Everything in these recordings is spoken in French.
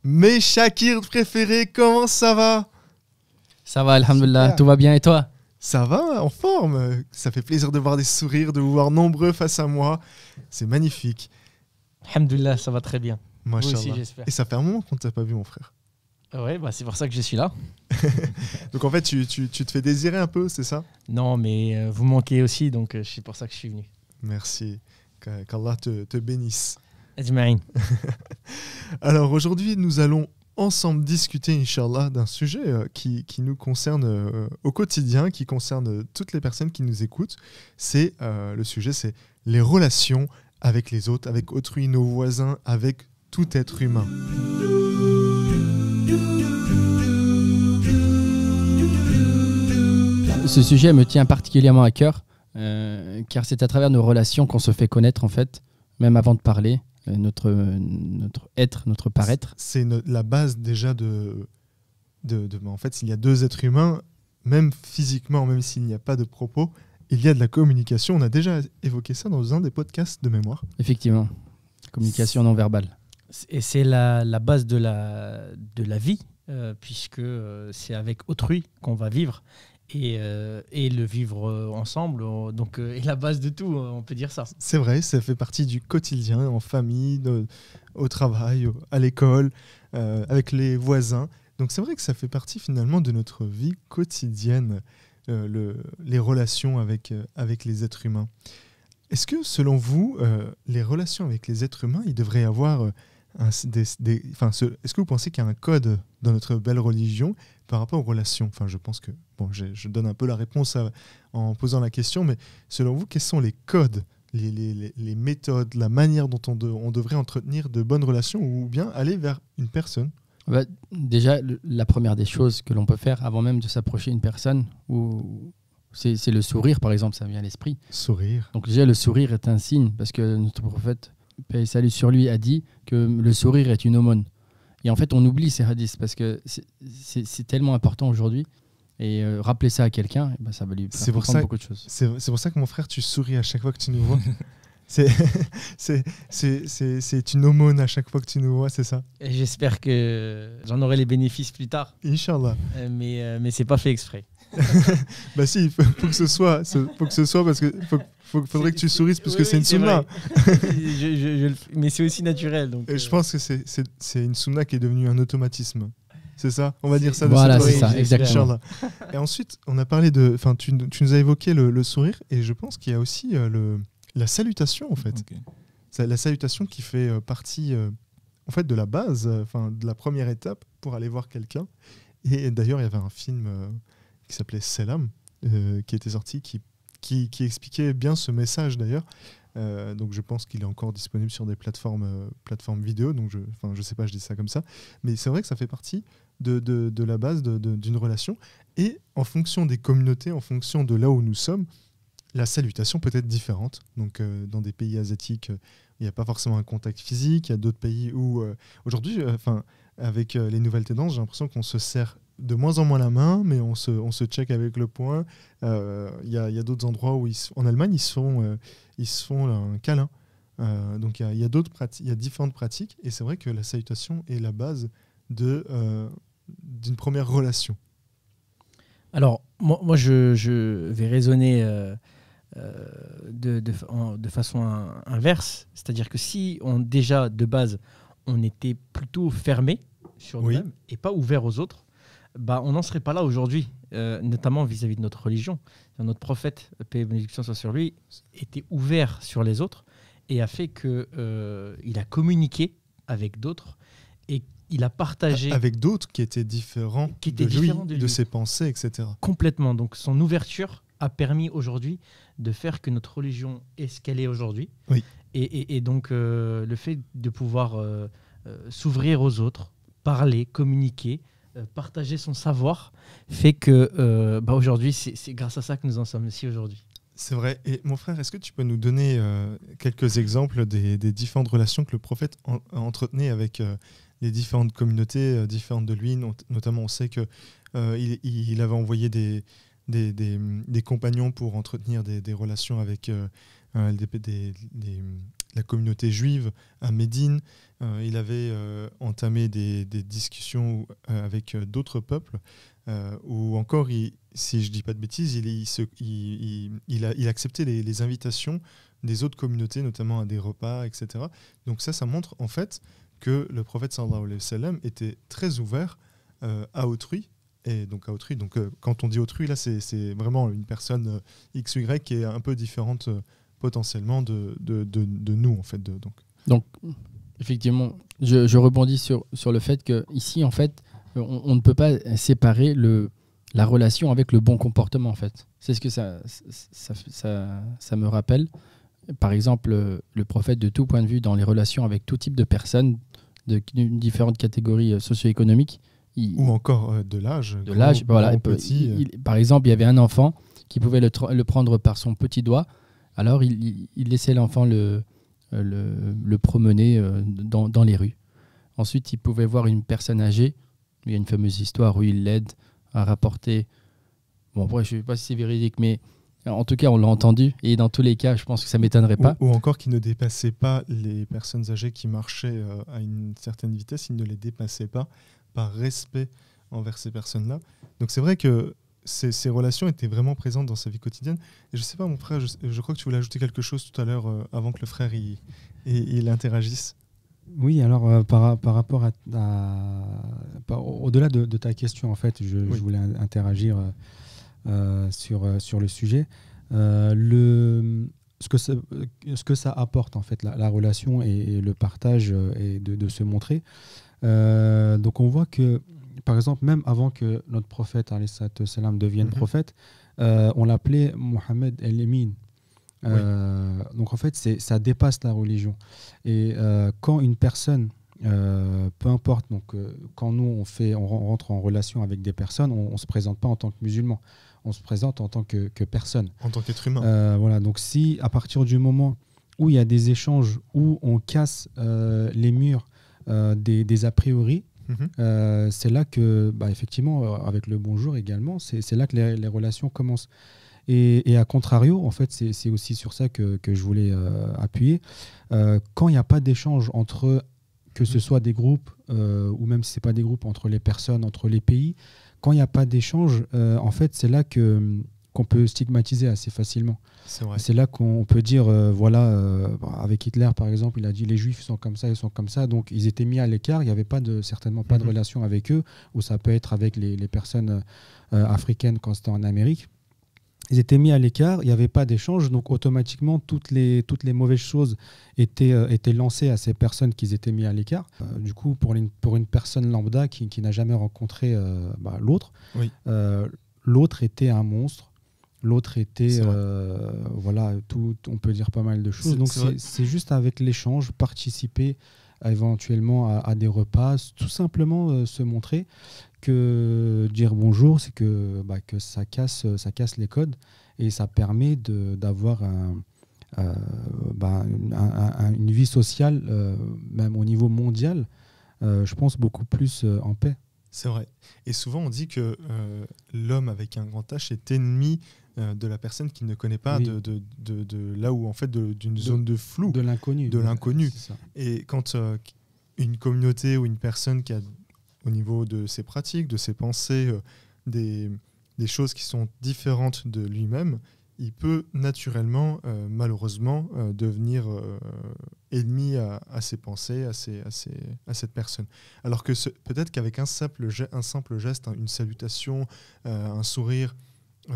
Mes Shakir préférés, comment ça va? Ça va, alhamdoulilah, Super. tout va bien et toi? Ça va, en forme. Ça fait plaisir de voir des sourires, de vous voir nombreux face à moi. C'est magnifique. Alhamdoulilah, ça va très bien. Moi aussi, Machallah. j'espère. Et ça fait un moment qu'on ne t'a pas vu, mon frère. Ouais, c'est pour ça que je suis là. Donc en fait, tu te fais désirer un peu, c'est ça? Non, mais vous manquez aussi, donc c'est pour ça que je suis venu. Merci. Qu'Allah te bénisse. Ajma'in. Alors aujourd'hui, nous allons ensemble discuter, Inch'Allah, d'un sujet qui nous concerne au quotidien, qui concerne toutes les personnes qui nous écoutent. Le sujet, c'est les relations avec les autres, avec autrui, nos voisins, avec tout être humain. Ce sujet me tient particulièrement à cœur, car c'est à travers nos relations qu'on se fait connaître, en fait, même avant de parler, notre être, notre paraître. C'est la base déjà en fait, s'il y a deux êtres humains, même physiquement, même s'il n'y a pas de propos, il y a de la communication. On a déjà évoqué ça dans un des podcasts de mémoire. Effectivement, communication non verbale. Et c'est la base de la vie, puisque c'est avec autrui qu'on va vivre. Et le vivre ensemble, donc est la base de tout, on peut dire ça. C'est vrai, ça fait partie du quotidien, en famille, au travail, à l'école, avec les voisins. Donc c'est vrai que ça fait partie finalement de notre vie quotidienne, les relations avec les êtres humains. Est-ce que selon vous, les relations avec les êtres humains, il devrait y avoir est-ce que vous pensez qu'il y a un code dans notre belle religion par rapport aux relations? Enfin, je pense que je donne un peu la réponse en posant la question, mais selon vous, quels sont les codes, les méthodes, la manière dont on devrait entretenir de bonnes relations ou bien aller vers une personne? Déjà, la première des choses que l'on peut faire avant même de s'approcher d'une personne, c'est le sourire, par exemple, ça me vient à l'esprit. Sourire. Donc déjà, le sourire est un signe, parce que notre prophète, paix et salut sur lui, a dit que le sourire est une aumône. Et en fait, on oublie ces hadiths, parce que c'est tellement important aujourd'hui. Et rappeler ça à quelqu'un, ça va lui faire comprendre beaucoup de choses. C'est pour ça que mon frère, tu souris à chaque fois que tu nous vois. C'est une aumône à chaque fois que tu nous vois, c'est ça? Et j'espère que j'en aurai les bénéfices plus tard. Inch'Allah. Mais c'est pas fait exprès. Bah si, il faut que ce soit, parce que faudrait que tu sourisses parce que c'est une sunna. Mais c'est aussi naturel. Donc, et je pense que c'est une sunna qui est devenue un automatisme. C'est ça? On va dire ça. Voilà, c'est ça, exactement. Et ensuite, on a parlé tu nous as évoqué le sourire, et je pense qu'il y a aussi la salutation, en fait. Okay. C'est la salutation qui fait partie en fait, de la base, de la première étape pour aller voir quelqu'un. Et d'ailleurs, il y avait un film qui s'appelait Selam, qui était sorti, qui expliquait bien ce message d'ailleurs. Donc je pense qu'il est encore disponible sur des plateformes vidéo, donc je sais pas, je dis ça comme ça. Mais c'est vrai que ça fait partie de la base d'une relation. Et en fonction des communautés, en fonction de là où nous sommes, la salutation peut être différente. Donc dans des pays asiatiques, il n'y a pas forcément un contact physique. Il y a d'autres pays où aujourd'hui, avec les nouvelles tendances, j'ai l'impression qu'on se serre de moins en moins la main, mais on se check avec le poing. Il y a d'autres endroits où en Allemagne, ils se font un câlin. Donc il y a différentes pratiques, et c'est vrai que la salutation est la base d'une première relation. Alors moi je vais raisonner de façon inverse, c'est-à-dire que si déjà de base on était plutôt fermé sur nous-mêmes et pas ouvert aux autres, on n'en serait pas là aujourd'hui, notamment vis-à-vis de notre religion. Notre prophète, paix et bénédiction soit sur lui, était ouvert sur les autres et a fait qu'il a communiqué avec d'autres et il a partagé... Avec d'autres qui étaient différents de lui, de ses pensées, etc. Complètement. Donc son ouverture a permis aujourd'hui de faire que notre religion est ce qu'elle est aujourd'hui. Oui. Et donc le fait de pouvoir s'ouvrir aux autres, parler, communiquer, partager son savoir, fait que aujourd'hui, c'est grâce à ça que nous en sommes ici aujourd'hui. C'est vrai. Et mon frère, est-ce que tu peux nous donner quelques exemples des différentes relations que le prophète entretenait avec les différentes communautés différentes de lui? Notamment, on sait qu'il avait envoyé des compagnons pour entretenir des relations avec la communauté juive à Médine. Il avait entamé des discussions avec d'autres peuples, ou encore, si je ne dis pas de bêtises, il acceptait les invitations des autres communautés, notamment à des repas, etc. Donc ça montre en fait que le prophète sallallahu alayhi wa sallam était très ouvert à autrui. Et donc à autrui, donc quand on dit autrui, là c'est vraiment une personne X ou Y qui est un peu différente potentiellement de nous en fait. Donc effectivement, je rebondis sur le fait que ici en fait on ne peut pas séparer la relation avec le bon comportement en fait. C'est ce que ça me rappelle. Par exemple, le prophète de tout point de vue dans les relations avec tout type de personnes d'une différentes catégories socio-économiques. Ou encore de l'âge. De l'âge, voilà. Par exemple, il y avait un enfant qui pouvait le prendre par son petit doigt. Alors, il laissait l'enfant le promener dans les rues. Ensuite, il pouvait voir une personne âgée. Il y a une fameuse histoire où il l'aide à rapporter... Bon, après, je ne sais pas si c'est véridique, mais en tout cas, on l'a entendu. Et dans tous les cas, je pense que ça ne m'étonnerait pas. Ou encore qu'il ne dépassait pas les personnes âgées qui marchaient à une certaine vitesse. Il ne les dépassait pas par respect envers ces personnes-là. Donc c'est vrai que ces relations étaient vraiment présentes dans sa vie quotidienne. Et je sais pas, mon frère, je crois que tu voulais ajouter quelque chose tout à l'heure avant que le frère il interagisse. Oui, alors par rapport au-delà de ta question, en fait, je voulais interagir sur le sujet. Ce que ça apporte, en fait, la relation et le partage et de se montrer. Donc on voit que, par exemple, même avant que notre prophète salam devienne prophète, on l'appelait Mohammed el-Emin. Donc en fait, ça dépasse la religion. Et quand une personne, peu importe, donc quand nous on rentre en relation avec des personnes, on se présente pas en tant que musulman, on se présente en tant que personne. En tant qu'être humain. Voilà. Donc si à partir du moment où il y a des échanges, où on casse les murs des a priori, c'est là que, effectivement, avec le bonjour également, c'est là que les relations commencent. Et à contrario, en fait, c'est aussi sur ça que je voulais appuyer. Quand il n'y a pas d'échange entre, que ce soit des groupes, ou même si ce n'est pas des groupes, entre les personnes, entre les pays, quand il n'y a pas d'échange, en fait, c'est là qu'on peut stigmatiser assez facilement. C'est là qu'on peut dire, avec Hitler par exemple, il a dit les juifs sont comme ça, ils sont comme ça, donc ils étaient mis à l'écart, il n'y avait certainement pas de relation avec eux, ou ça peut être avec les personnes africaines quand c'était en Amérique. Ils étaient mis à l'écart, il n'y avait pas d'échange, donc automatiquement toutes les mauvaises choses étaient lancées à ces personnes qui étaient mis à l'écart. Du coup, pour une personne lambda qui n'a jamais rencontré l'autre, l'autre était un monstre. L'autre était, on peut dire pas mal de choses. Donc c'est juste avec l'échange, participer éventuellement à des repas, tout simplement se montrer, que dire bonjour, c'est que ça casse les codes et ça permet d'avoir une vie sociale, même au niveau mondial, je pense beaucoup plus en paix. C'est vrai. Et souvent on dit que l'homme avec un grand H est ennemi de la personne qui ne connaît pas, de là où en fait d'une zone de flou, de l'inconnu. Et quand une communauté ou une personne qui a au niveau de ses pratiques, de ses pensées, des choses qui sont différentes de lui-même, il peut naturellement, malheureusement, devenir ennemi à ses pensées, à cette personne. Alors que peut-être qu'avec un simple geste, une salutation, un sourire,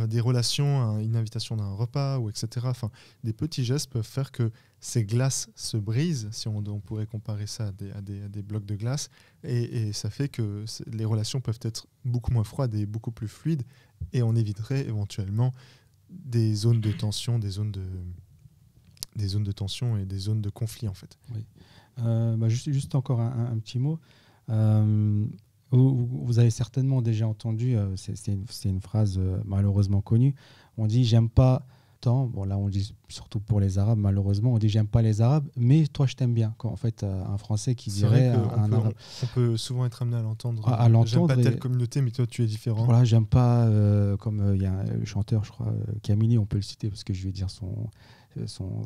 des relations, une invitation d'un repas, ou etc. Enfin, des petits gestes peuvent faire que ces glaces se brisent, si on pourrait comparer ça à des blocs de glace, et ça fait que les relations peuvent être beaucoup moins froides et beaucoup plus fluides, et on éviterait éventuellement des zones de tension, des zones de tension et des zones de conflit en fait. Oui. Juste encore un petit mot. Vous avez certainement déjà entendu, c'est une phrase malheureusement connue, on dit « j'aime pas Bon, là, on dit, surtout pour les Arabes, malheureusement, on dit j'aime pas les Arabes, mais toi, je t'aime bien. Quand, en fait, un Français qui dirait on peut souvent être amené à l'entendre. J'aime pas telle communauté, mais toi, tu es différent. Voilà, j'aime pas, comme il y a le chanteur, je crois, Camille, on peut le citer parce que je vais dire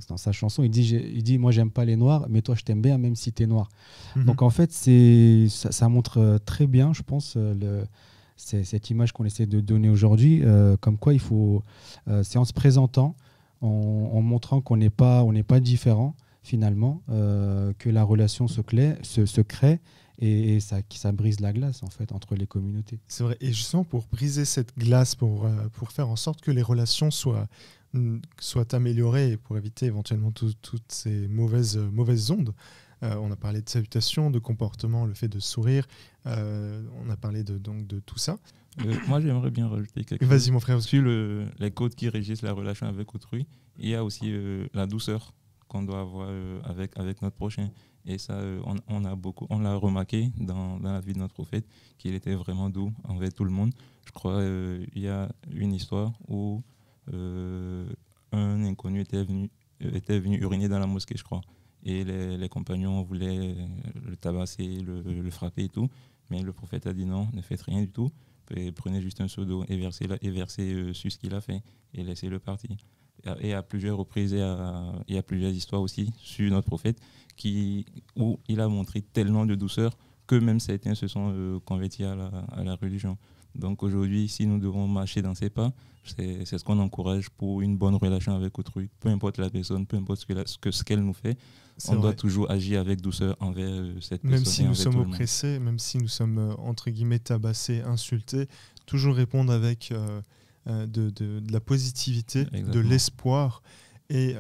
dans sa chanson, il dit moi, j'aime pas les Noirs, mais toi, je t'aime bien, même si tu es noir. Donc, en fait, ça montre très bien, je pense, c'est cette image qu'on essaie de donner aujourd'hui, comme quoi il faut, c'est en se présentant, en montrant qu'on n'est pas différent finalement, que la relation se crée et ça brise la glace en fait entre les communautés. C'est vrai, et justement pour briser cette glace, pour faire en sorte que les relations soient améliorées et pour éviter éventuellement toutes ces mauvaises ondes. On a parlé de salutation, de comportement, le fait de sourire. On a parlé de tout ça. Moi, j'aimerais bien rajouter quelque chose. Vas-y, mon frère. Sur les codes qui régissent la relation avec autrui, il y a aussi la douceur qu'on doit avoir avec notre prochain. Et ça, on l'a remarqué dans la vie de notre prophète, qu'il était vraiment doux envers tout le monde. Je crois il y a une histoire où un inconnu était venu uriner dans la mosquée, je crois. Et les compagnons voulaient le tabasser, le frapper et tout. Mais le prophète a dit non, ne faites rien du tout. Prenez juste un seau d'eau et versez sur ce qu'il a fait et laissez-le partir. Et à plusieurs reprises, il y a plusieurs histoires aussi sur notre prophète où il a montré tellement de douceur que même certains se sont convertis à la religion. Donc aujourd'hui, si nous devons marcher dans ses pas, c'est ce qu'on encourage pour une bonne relation avec autrui. Peu importe la personne, peu importe ce qu'elle nous fait, on doit toujours agir avec douceur envers cette personne. Même si nous sommes oppressés, même si nous sommes entre guillemets tabassés, insultés, toujours répondre avec de la positivité, Exactement. de l'espoir. Et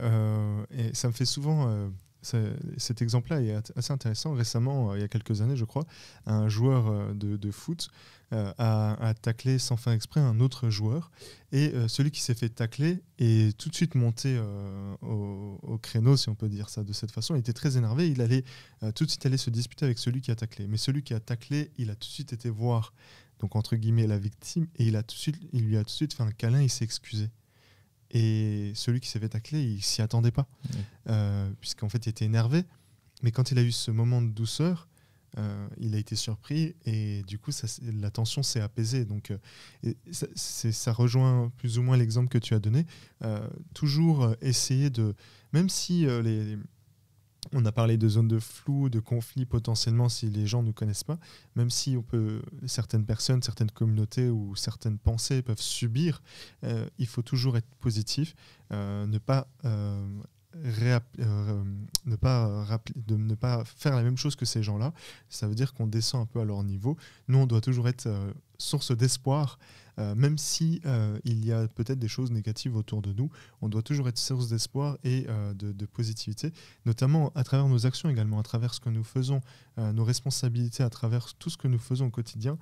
ça me fait souvent... cet exemple-là est assez intéressant. Récemment, il y a quelques années, je crois, un joueur de foot a taclé sans faire exprès un autre joueur. Et celui qui s'est fait tacler est tout de suite monté au créneau, si on peut dire ça de cette façon. Il était très énervé. Il allait tout de suite aller se disputer avec celui qui a taclé. Mais celui qui a taclé, il a tout de suite été voir, donc entre guillemets, la victime. Et il lui a tout de suite fait un câlin. Il s'est excusé. Et celui qui s'est fait tacler, il s'y attendait pas, puisqu'en fait, il était énervé. Mais quand il a eu ce moment de douceur, il a été surpris et du coup, la tension s'est apaisée. Donc, ça rejoint plus ou moins l'exemple que tu as donné. Toujours essayer de, même si on a parlé de zones de flou, de conflits potentiellement si les gens ne connaissent pas, même si certaines personnes, certaines communautés ou certaines pensées peuvent subir, il faut toujours être positif, ne pas faire la même chose que ces gens-là. Ça veut dire qu'on descend un peu à leur niveau. Nous, on doit toujours être source d'espoir, même si il y a peut-être des choses négatives autour de nous. On doit toujours être source d'espoir et de positivité, notamment à travers nos actions également, à travers ce que nous faisons, nos responsabilités, à travers tout ce que nous faisons au quotidien.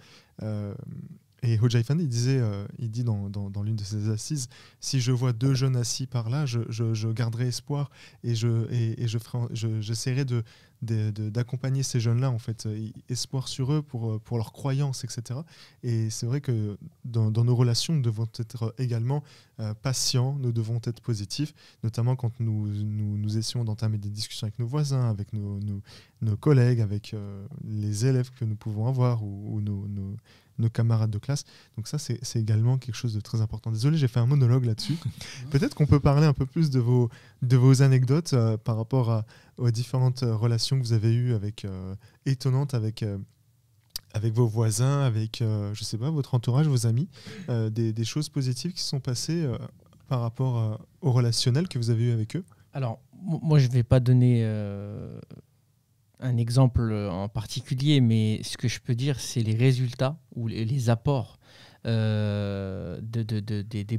Et Hoja Ifani, il dit dans l'une de ses assises, si je vois deux jeunes assis par là, je garderai espoir et j'essaierai d'accompagner ces jeunes-là, en fait, espoir sur eux pour leur croyance, etc. Et c'est vrai que dans nos relations, nous devons être également patients, nous devons être positifs, notamment quand nous essayons d'entamer des discussions avec nos voisins, avec nos collègues, avec les élèves que nous pouvons avoir ou nos camarades de classe. Donc ça, c'est également quelque chose de très important. Désolé, j'ai fait un monologue là-dessus. Peut-être qu'on peut parler un peu plus de vos anecdotes par rapport aux différentes relations que vous avez eues étonnantes avec vos voisins, avec, je sais pas, votre entourage, vos amis, des choses positives qui se sont passées par rapport au relationnel que vous avez eu avec eux. Alors, moi, je ne vais pas donner un exemple en particulier, mais ce que je peux dire, c'est les résultats ou les apports des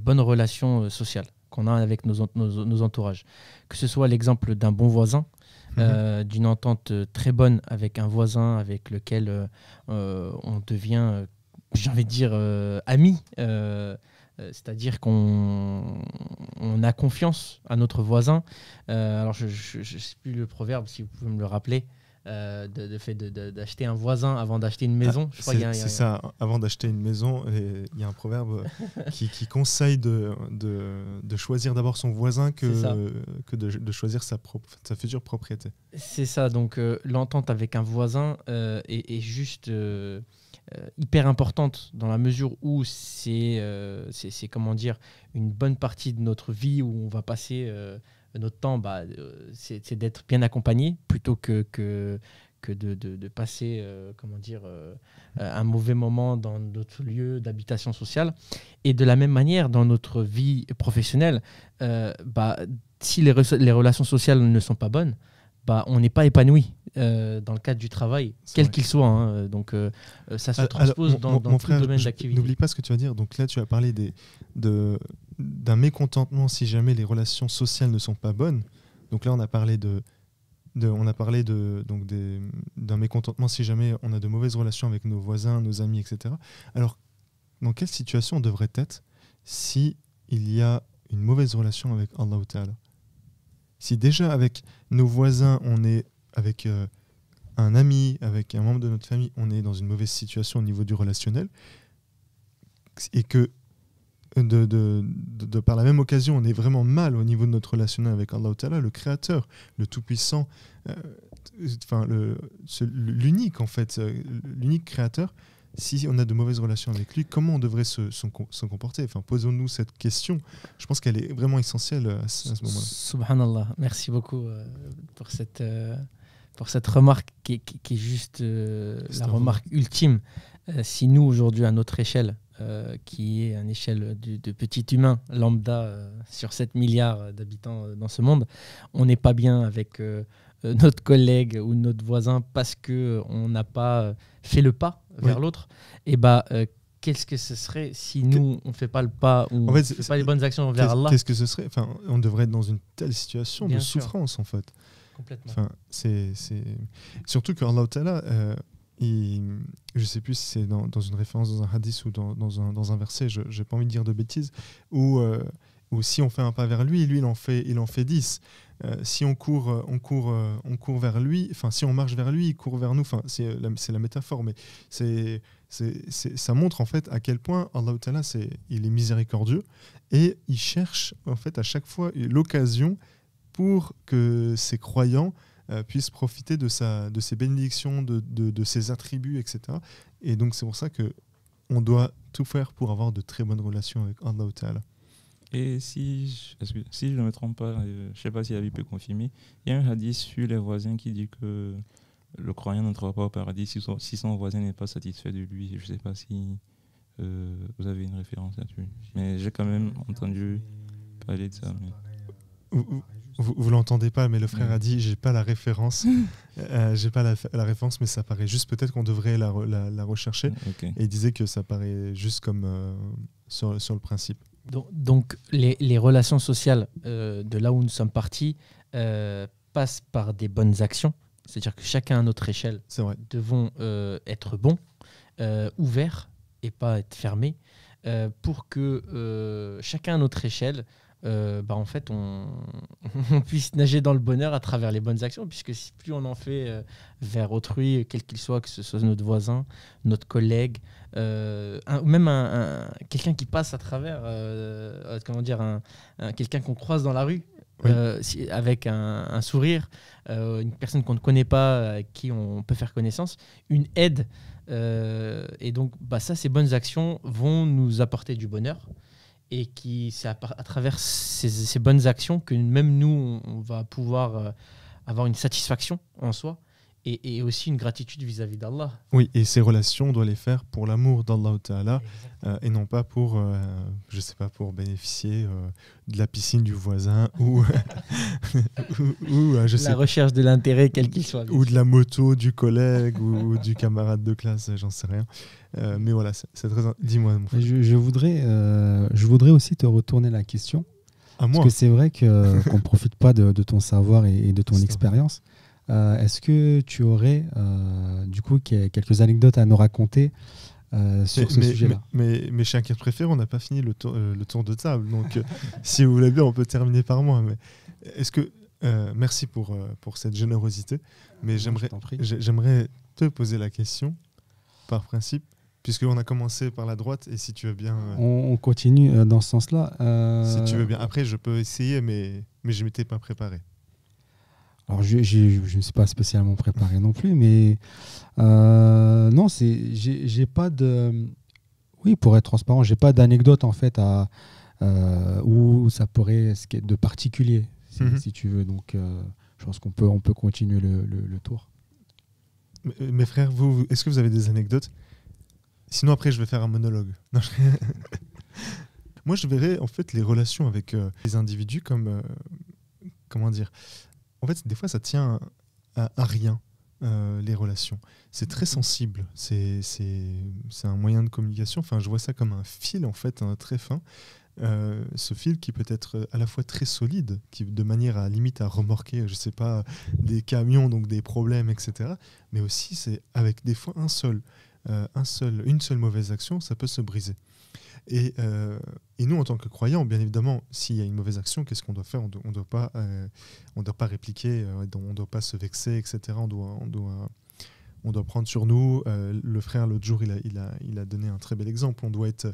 bonnes relations sociales qu'on a avec nos entourages. Que ce soit l'exemple d'un bon voisin, d'une entente très bonne avec un voisin avec lequel on devient, j'ai envie de dire, amis. C'est-à-dire qu'on a confiance à notre voisin. Alors, je ne sais plus le proverbe, si vous pouvez me le rappeler. d'acheter un voisin avant d'acheter une maison. C'est ça, avant d'acheter une maison, il y a un proverbe qui conseille de choisir d'abord son voisin que de choisir sa future propriété. C'est ça, donc l'entente avec un voisin est juste hyper importante dans la mesure où c'est comment dire, une bonne partie de notre vie où on va passer notre temps, c'est d'être bien accompagné plutôt que de passer comment dire, un mauvais moment dans notre lieu d'habitation sociale. Et de la même manière, dans notre vie professionnelle, si les relations sociales ne sont pas bonnes, on n'est pas épanoui dans le cadre du travail, quel qu'il soit. Hein. Donc, ça se transpose dans tout le domaine d'activité. N'oublie pas ce que tu vas dire. Donc là, tu as parlé d'un mécontentement si jamais les relations sociales ne sont pas bonnes. Donc là, on a parlé d'un mécontentement si jamais on a de mauvaises relations avec nos voisins, nos amis, etc. Alors, dans quelle situation on devrait être si il y a une mauvaise relation avec Allah Ta'ala? Si déjà avec nos voisins, on est avec un ami, avec un membre de notre famille, on est dans une mauvaise situation au niveau du relationnel, et que par la même occasion, on est vraiment mal au niveau de notre relationnel avec Allah Ta'ala, le Créateur, le Tout-Puissant, l'unique en fait, l'unique Créateur. Si on a de mauvaises relations avec lui, comment on devrait se comporter? Posons-nous cette question. Je pense qu'elle est vraiment essentielle à ce moment-là. Subhanallah, merci beaucoup pour cette remarque qui est juste la remarque ultime. Si nous, aujourd'hui, à notre échelle, qui est une échelle de petit humain lambda sur 7 milliards d'habitants dans ce monde, on n'est pas bien avec notre collègue ou notre voisin parce qu'on n'a pas fait le pas vers l'autre, et qu'est-ce que ce serait si nous on ne fait pas le pas ou on ne fait pas les bonnes actions vers Allah? Qu'est-ce que ce serait? On devrait être dans une telle situation de souffrance en fait. Complètement. C'est surtout que Allah Ta'ala, je ne sais plus si c'est dans une référence dans un hadith ou dans un verset, je n'ai pas envie de dire de bêtises, où si on fait un pas vers lui, il en fait 10. Si on court vers lui, si on marche vers lui, il court vers nous. C'est la métaphore, mais ça montre en fait à quel point Allah Ta'ala, il est miséricordieux et il cherche en fait à chaque fois l'occasion pour que ses croyants puissent profiter de ses bénédictions, de ses attributs, etc. Et donc c'est pour ça que on doit tout faire pour avoir de très bonnes relations avec Allah Ta'ala. Et si je ne me trompe pas, je ne sais pas si Abi peut confirmer, il y a un hadith sur les voisins qui dit que le croyant n'entrera pas au paradis si son voisin n'est pas satisfait de lui. Je ne sais pas si vous avez une référence là-dessus. Mais j'ai quand même entendu parler de ça. Vous l'entendez pas, mais le frère a dit j'ai pas la référence. J'ai pas la référence, mais ça paraît juste, peut-être qu'on devrait la rechercher. Okay. Et il disait que ça paraît juste comme sur le principe. Donc les relations sociales de là où nous sommes partis passent par des bonnes actions. C'est-à-dire que chacun à notre échelle devons être bons, ouverts et pas être fermés, pour que chacun à notre échelle, en fait, on puisse nager dans le bonheur à travers les bonnes actions, puisque plus on en fait vers autrui, quel qu'il soit, que ce soit notre voisin, notre collègue, même quelqu'un qui passe à travers, quelqu'un qu'on croise dans la rue, avec un sourire, une personne qu'on ne connaît pas, avec qui on peut faire connaissance, une aide. Et donc, ces bonnes actions vont nous apporter du bonheur. Et c'est à travers ces bonnes actions que même nous, on va pouvoir avoir une satisfaction en soi et aussi une gratitude vis-à-vis d'Allah. Oui, et ces relations, on doit les faire pour l'amour d'Allah Ta'ala et non pas pour, pour bénéficier de la piscine du voisin ou la recherche de l'intérêt, quel qu'il soit. Ou de la moto du collègue ou du camarade de classe, j'en sais rien. Mais voilà, c'est très... Dis-moi. Mon frère. Je voudrais aussi te retourner la question. À moi. Parce que c'est vrai qu'on ne profite pas de ton savoir et de ton expérience. Est-ce que tu aurais du coup quelques anecdotes à nous raconter sur ce sujet-là? Mais mes chers préférés, on n'a pas fini le tour de table. Donc, si vous voulez bien, on peut terminer par moi. Mais est-ce que, merci pour cette générosité, mais j'aimerais te poser la question par principe, puisqu'on a commencé par la droite, et si tu veux bien... On continue dans ce sens-là. Si tu veux bien. Après, je peux essayer, mais je ne m'étais pas préparé. Alors, je ne suis pas spécialement préparé non plus, mais non, j'ai pas de... Oui, pour être transparent, j'ai pas d'anecdote en fait où ça pourrait de particulier, si tu veux. Donc, je pense qu'on peut continuer le tour. Mes frères, est-ce que vous avez des anecdotes? Sinon, après, je vais faire un monologue. Non, moi, je verrais en fait les relations avec les individus comme... comment dire? En fait, des fois, ça tient à rien, les relations. C'est très sensible. C'est un moyen de communication. Enfin, je vois ça comme un fil, en fait, très fin. Ce fil qui peut être à la fois très solide, qui de manière à limite à remorquer, je sais pas, des camions, donc des problèmes, etc. Mais aussi, c'est avec des fois une seule mauvaise action, ça peut se briser. Et nous, en tant que croyants, bien évidemment, s'il y a une mauvaise action, qu'est-ce qu'on doit faire? On ne doit pas répliquer, on ne doit pas se vexer, etc. On doit prendre sur nous. Le frère, l'autre jour, il a donné un très bel exemple. On doit être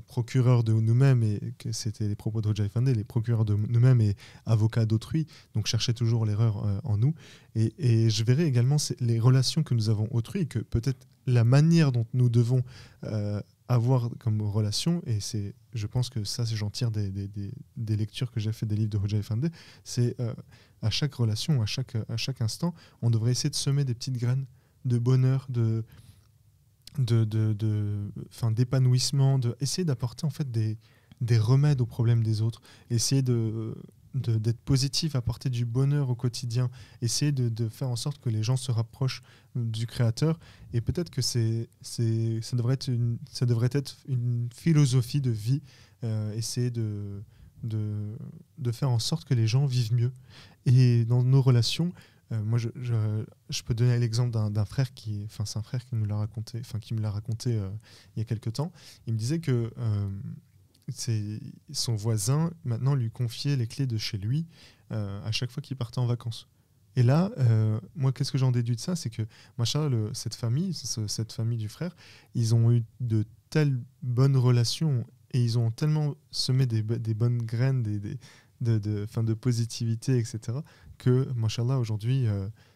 procureur de nous-mêmes, et que c'était les propos de Hodja Effendi, les procureurs de nous-mêmes et avocats d'autrui. Donc, chercher toujours l'erreur en nous. Et je verrai également les relations que nous avons autrui, et que peut-être la manière dont nous devons avoir comme relation, et je pense que ça, j'en tire des lectures que j'ai fait des livres de Hodja Effendi, c'est à chaque relation, à chaque instant, on devrait essayer de semer des petites graines de bonheur, d'épanouissement, essayer d'apporter en fait des remèdes aux problèmes des autres, essayer d'être positif, apporter du bonheur au quotidien, essayer de faire en sorte que les gens se rapprochent du Créateur. Et peut-être que ça devrait être une philosophie de vie, essayer de faire en sorte que les gens vivent mieux. Et dans nos relations, moi je peux donner l'exemple d'un frère c'est un frère qui me l'a raconté il y a quelque temps. Il me disait que son voisin maintenant lui confiait les clés de chez lui à chaque fois qu'il partait en vacances. Et là, moi, qu'est-ce que j'en déduis de ça? C'est que cette famille du frère, ils ont eu de telles bonnes relations, et ils ont tellement semé des bonnes graines de positivité, etc., que, machallah, aujourd'hui,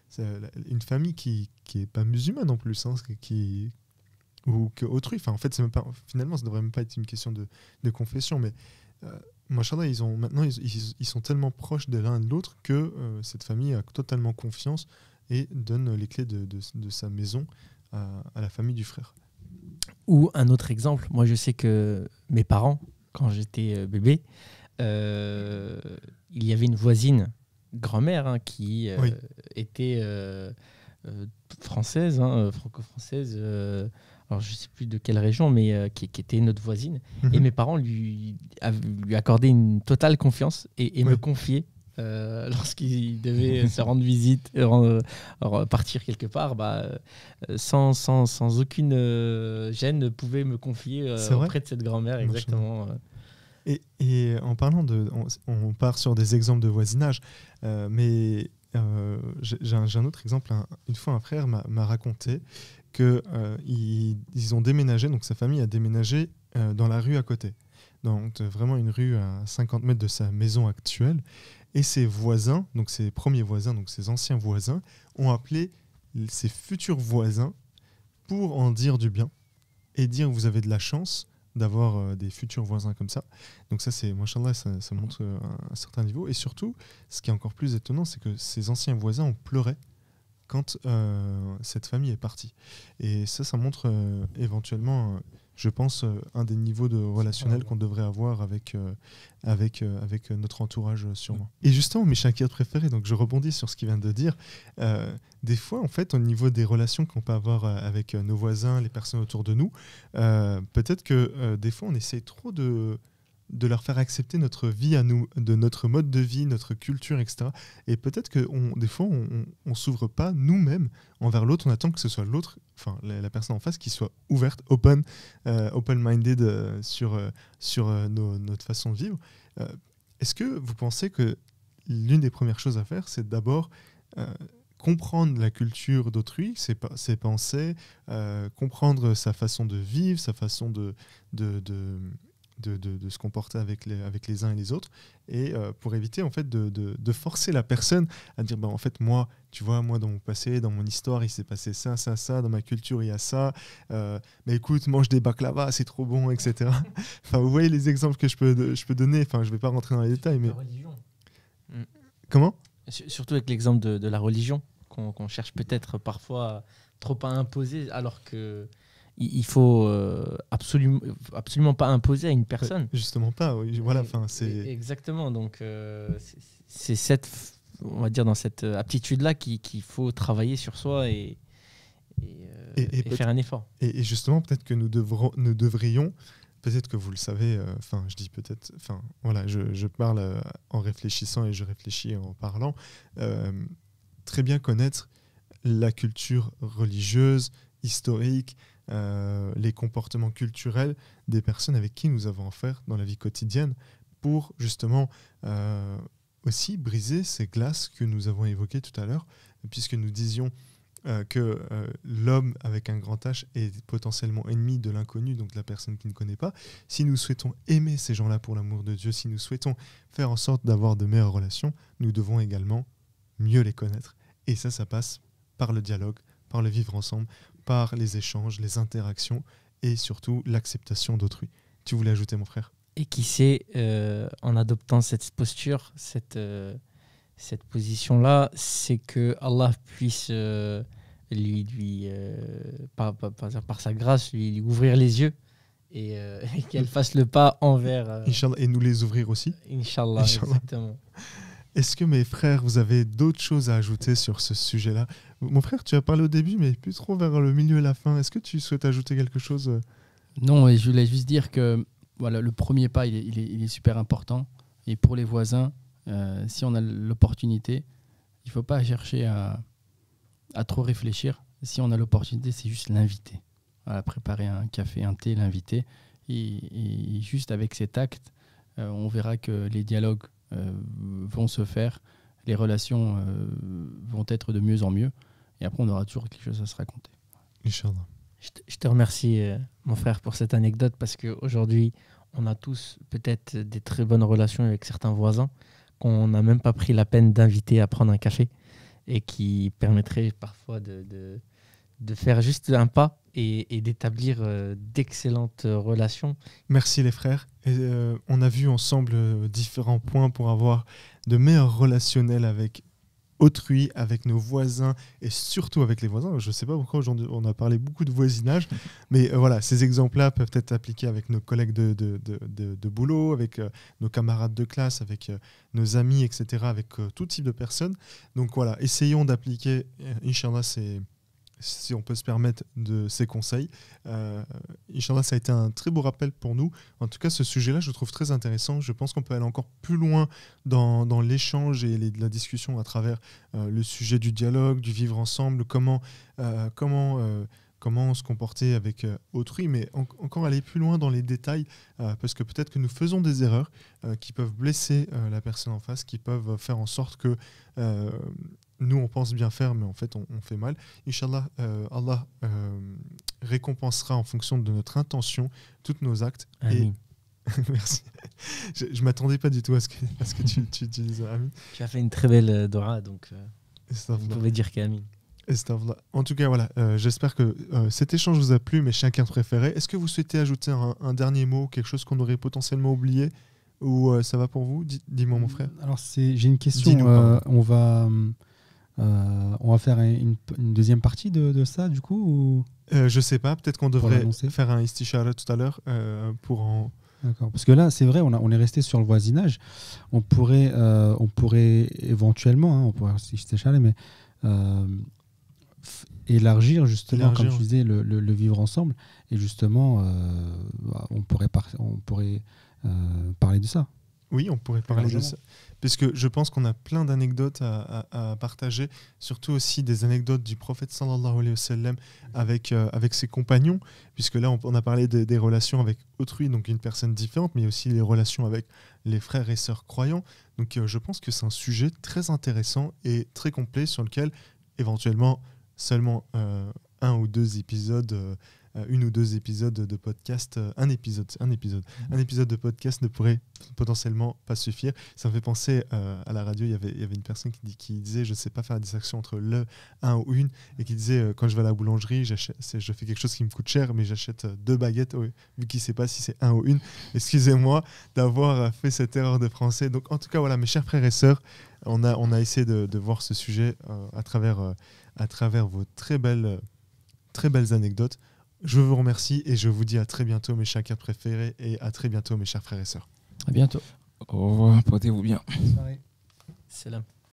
c'est une famille qui n'est pas musulmane en plus, ou qu'autrui. En fait, finalement, ça ne devrait même pas être une question de confession, mais machallah, maintenant, ils sont tellement proches de l'un et de l'autre que cette famille a totalement confiance et donne les clés de sa maison à la famille du frère. Ou un autre exemple, moi je sais que mes parents, quand j'étais bébé, il y avait une voisine, grand-mère, qui était française, franco-française, alors je ne sais plus de quelle région, mais qui était notre voisine. Et mes parents lui accordaient une totale confiance et me confiaient lorsqu'ils devaient se rendre visite, partir quelque part, sans aucune gêne, pouvaient me confier auprès de cette grand-mère. Exactement. Et en parlant on part sur des exemples de voisinage, mais j'ai un autre exemple. Une fois, un frère m'a raconté qu'ils ont déménagé, donc sa famille a déménagé dans la rue à côté. Donc vraiment une rue à 50 mètres de sa maison actuelle. Et ses voisins, donc ses premiers voisins, donc ses anciens voisins, ont appelé ses futurs voisins pour en dire du bien et dire: vous avez de la chance d'avoir des futurs voisins comme ça. Donc ça, c'est, machallah, ça montre un certain niveau. Et surtout, ce qui est encore plus étonnant, c'est que ces anciens voisins ont pleuré quand cette famille est partie. Et ça montre éventuellement, je pense, un des niveaux de relationnel qu'on devrait avoir avec notre entourage, sûrement. Et justement, mes shakirs préférés, donc je rebondis sur ce qu'il vient de dire. Des fois, en fait, au niveau des relations qu'on peut avoir avec nos voisins, les personnes autour de nous, peut-être que des fois, on essaie trop de leur faire accepter notre vie à nous, de notre mode de vie, notre culture, etc. Et peut-être que des fois, on s'ouvre pas nous-mêmes envers l'autre, on attend que ce soit l'autre, enfin la personne en face, qui soit ouverte, open-minded sur notre façon de vivre. Est-ce que vous pensez que l'une des premières choses à faire, c'est d'abord comprendre la culture d'autrui, ses pensées, comprendre sa façon de vivre, sa façon de se comporter avec les uns et les autres, et pour éviter en fait de forcer la personne à dire en fait moi, tu vois, moi dans mon passé, dans mon histoire, il s'est passé ça, dans ma culture il y a ça, mais écoute, mange des baklava, c'est trop bon, etc. Enfin, vous voyez les exemples que je peux donner, enfin je vais pas rentrer dans les détails, mais... Comment ? Surtout avec l'exemple de la religion, qu'on cherche peut-être parfois trop à imposer, alors que il faut absolument pas imposer à une personne. Justement pas, oui. Voilà, c'est... Exactement, donc c'est on va dire dans cette aptitude-là qu'il faut travailler sur soi et faire un effort. Et justement, peut-être que nous devrions, peut-être que vous le savez, je dis peut-être, voilà, je parle en réfléchissant et je réfléchis en parlant, très bien connaître la culture religieuse, historique, les comportements culturels des personnes avec qui nous avons affaire dans la vie quotidienne pour justement aussi briser ces glaces que nous avons évoquées tout à l'heure, puisque nous disions que l'homme avec un grand H est potentiellement ennemi de l'inconnu, donc de la personne qui ne connaît pas. Si nous souhaitons aimer ces gens-là pour l'amour de Dieu, si nous souhaitons faire en sorte d'avoir de meilleures relations, nous devons également mieux les connaître. Et ça passe par le dialogue, par le vivre ensemble, par les échanges, les interactions et surtout l'acceptation d'autrui. Tu voulais ajouter, mon frère ? Et qui sait, en adoptant cette posture, cette position-là, c'est que Allah puisse par sa grâce lui ouvrir les yeux et qu'elle fasse le pas envers... Inch'Allah, et nous les ouvrir aussi. Inch'Allah, exactement. Est-ce que mes frères, vous avez d'autres choses à ajouter sur ce sujet-là ? Mon frère, tu as parlé au début, mais plus trop vers le milieu et la fin. Est-ce que tu souhaites ajouter quelque chose ? Non, et je voulais juste dire que voilà, le premier pas, il est super important. Et pour les voisins, si on a l'opportunité, il ne faut pas chercher à trop réfléchir. Si on a l'opportunité, c'est juste l'inviter. Voilà, préparer un café, un thé, l'inviter. Et juste avec cet acte, on verra que les dialogues vont se faire, les relations vont être de mieux en mieux. Et après, on aura toujours quelque chose à se raconter. Inch'Allah. Je te remercie, mon frère, pour cette anecdote, parce qu'aujourd'hui, on a tous peut-être des très bonnes relations avec certains voisins qu'on n'a même pas pris la peine d'inviter à prendre un café et qui permettraient parfois de faire juste un pas et d'établir d'excellentes relations. Merci les frères. Et, on a vu ensemble différents points pour avoir de meilleurs relationnels avec autrui, avec nos voisins et surtout avec les voisins. Je ne sais pas pourquoi aujourd'hui on a parlé beaucoup de voisinage, mais voilà, ces exemples-là peuvent être appliqués avec nos collègues de boulot, avec nos camarades de classe, avec nos amis, etc., avec tout type de personnes. Donc voilà, essayons d'appliquer, Inch'Allah, si on peut se permettre de ces conseils. Inch'Allah, ça a été un très beau rappel pour nous. En tout cas, ce sujet-là, je le trouve très intéressant. Je pense qu'on peut aller encore plus loin dans l'échange et la discussion à travers le sujet du dialogue, du vivre ensemble, comment se comporter avec autrui, mais encore aller plus loin dans les détails, parce que peut-être que nous faisons des erreurs qui peuvent blesser la personne en face, qui peuvent faire en sorte que nous, on pense bien faire, mais en fait, on fait mal. Inch'Allah, Allah récompensera en fonction de notre intention tous nos actes. Amin. Merci. Je ne m'attendais pas du tout à ce que tu dises Amin. Tu as fait une très belle dua, donc vous pouvez dire qu'Amin. En tout cas, voilà, j'espère que cet échange vous a plu, mes chers préférés. Est-ce que vous souhaitez ajouter un dernier mot, quelque chose qu'on aurait potentiellement oublié, ou ça va pour vous ? Dis-moi, mon frère. Alors, j'ai une question. On va faire une deuxième partie de ça, du coup ou... Je sais pas, peut-être qu'on devrait faire un istishara tout à l'heure pour en... D'accord, parce que là, c'est vrai, on est resté sur le voisinage. On pourrait éventuellement, on pourrait istishara, mais élargir justement, comme tu disais, le vivre ensemble. Et justement, on pourrait parler de ça. Oui, on pourrait parler de ça. Parce que je pense qu'on a plein d'anecdotes à partager, surtout aussi des anecdotes du prophète sallallahu alayhi wa sallam avec ses compagnons, puisque là on a parlé des relations avec autrui, donc une personne différente, mais aussi les relations avec les frères et sœurs croyants. Donc je pense que c'est un sujet très intéressant et très complet sur lequel éventuellement seulement un ou deux épisodes de podcast, un épisode de podcast ne pourrait potentiellement pas suffire. Ça me fait penser à la radio, il y avait une personne qui disait je ne sais pas faire la distinction entre le, un ou une, et qui disait quand je vais à la boulangerie, je fais quelque chose qui me coûte cher, mais j'achète 2 baguettes, vu qu'il ne sait pas si c'est un ou une. Excusez-moi d'avoir fait cette erreur de français. Donc en tout cas, voilà, mes chers frères et sœurs, on a essayé de voir ce sujet à travers vos très belles anecdotes. Je vous remercie et je vous dis à très bientôt, mes chakers préférés, et à très bientôt, mes chers frères et sœurs. À bientôt. Au revoir, portez-vous bien. Salam.